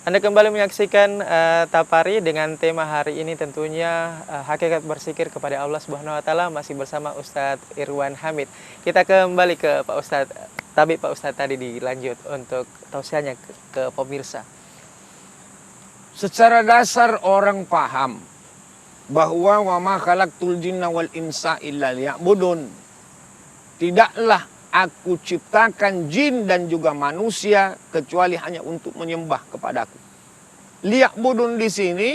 Anda kembali menyaksikan Tapari dengan tema hari ini tentunya hakikat berzikir kepada Allah Subhanahu wa taala, masih bersama Ustadz Irwan Hamid. Kita kembali ke Pak Ustadz. Pak Ustadz tadi dilanjut untuk tausiahnya ke pemirsa. Secara dasar orang paham bahwa wa ma khalaqtul jinna wal insa illa liya'budun. Tidaklah aku ciptakan jin dan juga manusia kecuali hanya untuk menyembah kepadaku. Liya'budun di sini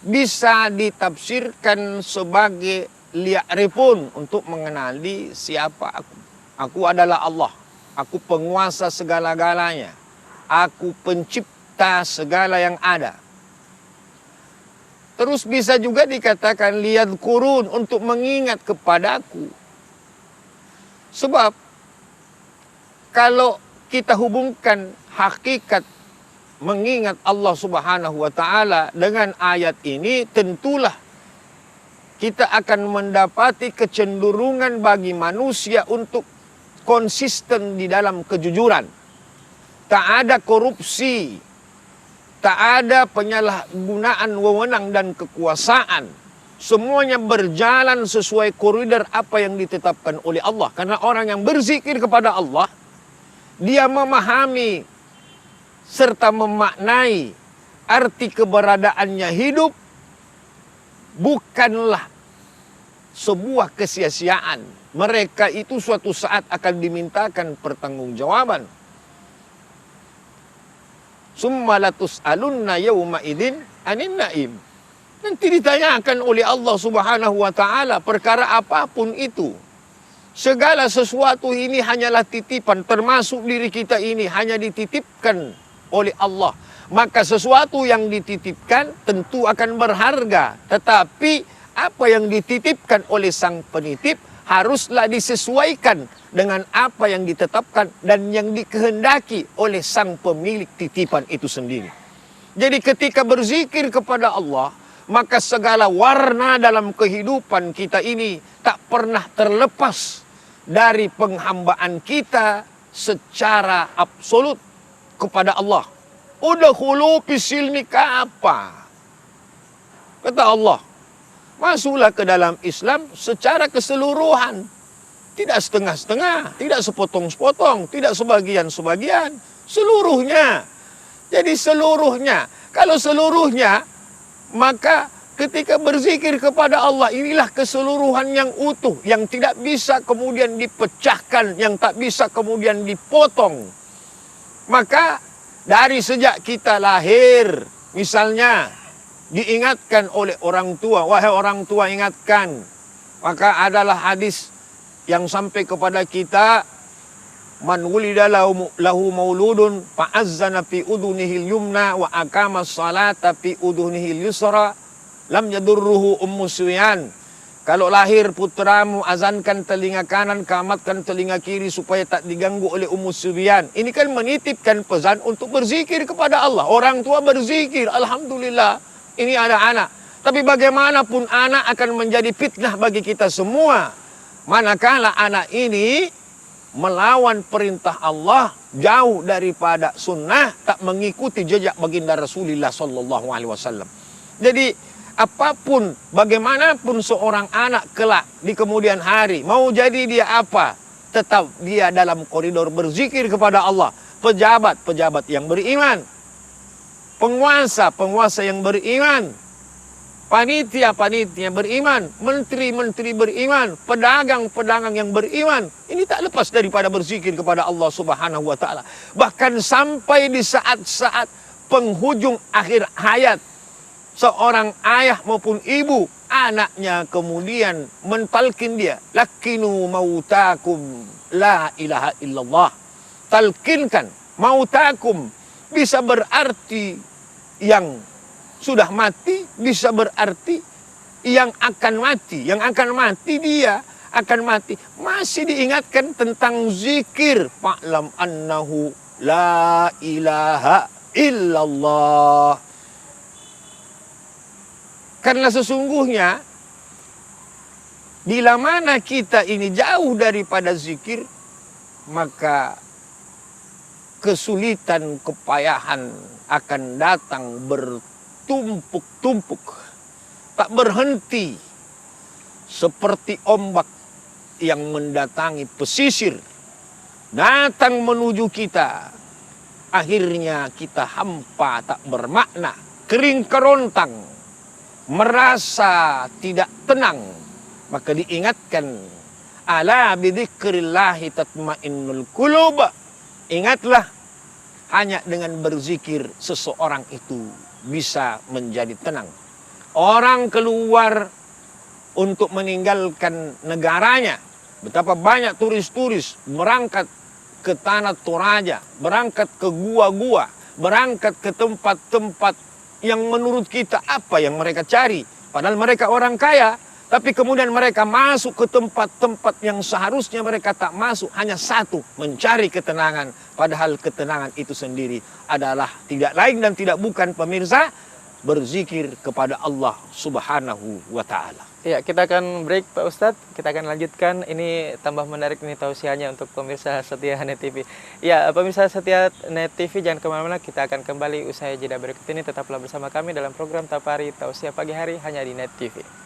bisa ditafsirkan sebagai liya'rifun, untuk mengenali siapa aku. Aku adalah Allah. Aku penguasa segala-galanya. Aku pencipta segala yang ada. Terus bisa juga dikatakan liyadhkurun, untuk mengingat kepadaku. Sebab kalau kita hubungkan hakikat mengingat Allah Subhanahu wa taala dengan ayat ini, tentulah kita akan mendapati kecenderungan bagi manusia untuk konsisten di dalam kejujuran. Tak ada korupsi, tak ada penyalahgunaan wewenang dan kekuasaan. Semuanya berjalan sesuai koridor apa yang ditetapkan oleh Allah. Karena orang yang berzikir kepada Allah, dia memahami serta memaknai arti keberadaannya hidup bukanlah sebuah kesia-siaan. Mereka itu suatu saat akan dimintakan pertanggungjawaban. Summa latus'alunna yawma idzin 'anin na'im. Nanti ditanyakan oleh Allah Subhanahu wa taala perkara apapun itu. Segala sesuatu ini hanyalah titipan, termasuk diri kita ini hanya dititipkan oleh Allah. Maka sesuatu yang dititipkan tentu akan berharga. Tetapi apa yang dititipkan oleh sang penitip haruslah disesuaikan dengan apa yang ditetapkan dan yang dikehendaki oleh sang pemilik titipan itu sendiri. Jadi ketika berzikir kepada Allah, maka segala warna dalam kehidupan kita ini tak pernah terlepas dari penghambaan kita secara absolut kepada Allah. Udkhulu fisilmi apa? Kata Allah, masuklah ke dalam Islam secara keseluruhan. Tidak setengah-setengah, tidak sepotong-sepotong, tidak sebagian-sebagian. Seluruhnya. Jadi seluruhnya. Kalau seluruhnya, maka ketika berzikir kepada Allah, inilah keseluruhan yang utuh, yang tidak bisa kemudian dipecahkan, yang tak bisa kemudian dipotong. Maka dari sejak kita lahir, misalnya diingatkan oleh orang tua, wahai orang tua ingatkan. Maka adalah hadis yang sampai kepada kita, man wulida lahu mauludun fa'azzana fi udhunihil yumna wa aqama salata fi udhunihil yusra lam yadurruhu ummuswiyan. Kalau lahir putramu, azankan telinga kanan, kamatkan telinga kiri supaya tak diganggu oleh ummuswiyan. Ini kan menitipkan pesan untuk berzikir kepada Allah. Orang tua berzikir, alhamdulillah, ini ada anak. Tapi bagaimanapun anak akan menjadi fitnah bagi kita semua. Manakala anak ini melawan perintah Allah, jauh daripada sunnah, tak mengikuti jejak baginda Rasulullah sallallahu alaihi wasallam. Jadi apapun, bagaimanapun seorang anak kelak di kemudian hari, mau jadi dia apa, tetap dia dalam koridor berzikir kepada Allah. Pejabat-pejabat yang beriman, penguasa-penguasa yang beriman, panitia-panitia beriman, menteri-menteri beriman, pedagang-pedagang yang beriman. Ini tak lepas daripada berzikir kepada Allah Subhanahu wa taala. Bahkan sampai di saat-saat penghujung akhir hayat seorang ayah maupun ibu, anaknya kemudian mentalkin dia, lakinu mautakum la ilaha illallah. Talkinkan mautakum, bisa berarti yang sudah mati, bisa berarti yang akan mati. Yang akan mati, dia akan mati. Masih diingatkan tentang zikir. Fa'lam annahu la ilaha illallah. Karena sesungguhnya bila mana kita ini jauh daripada zikir, maka kesulitan, kepayahan akan datang bertumpuk-tumpuk, tak berhenti, seperti ombak yang mendatangi pesisir, datang menuju kita. Akhirnya kita hampa, tak bermakna, kering kerontang, merasa tidak tenang. Maka diingatkan, ala bidzikrillahi tatmainnul qulub. Ingatlah, hanya dengan berzikir seseorang itu bisa menjadi tenang. Orang keluar untuk meninggalkan negaranya. Betapa banyak turis-turis berangkat ke tanah Toraja, berangkat ke gua-gua, berangkat ke tempat-tempat yang menurut kita apa yang mereka cari. Padahal mereka orang kaya, tapi kemudian mereka masuk ke tempat-tempat yang seharusnya mereka tak masuk. Hanya satu, mencari ketenangan. Padahal ketenangan itu sendiri adalah tidak lain dan tidak bukan, pemirsa, berzikir kepada Allah Subhanahu wa Ta'ala. Ya, kita akan break Pak Ustadz. Kita akan lanjutkan. Ini tambah menarik nih tausiahnya untuk pemirsa setia Net TV. Ya, pemirsa setia Net TV, jangan kemana-mana. Kita akan kembali usai jeda berikut ini. Tetaplah bersama kami dalam program Tapari Tausiah Pagi Hari hanya di Net TV.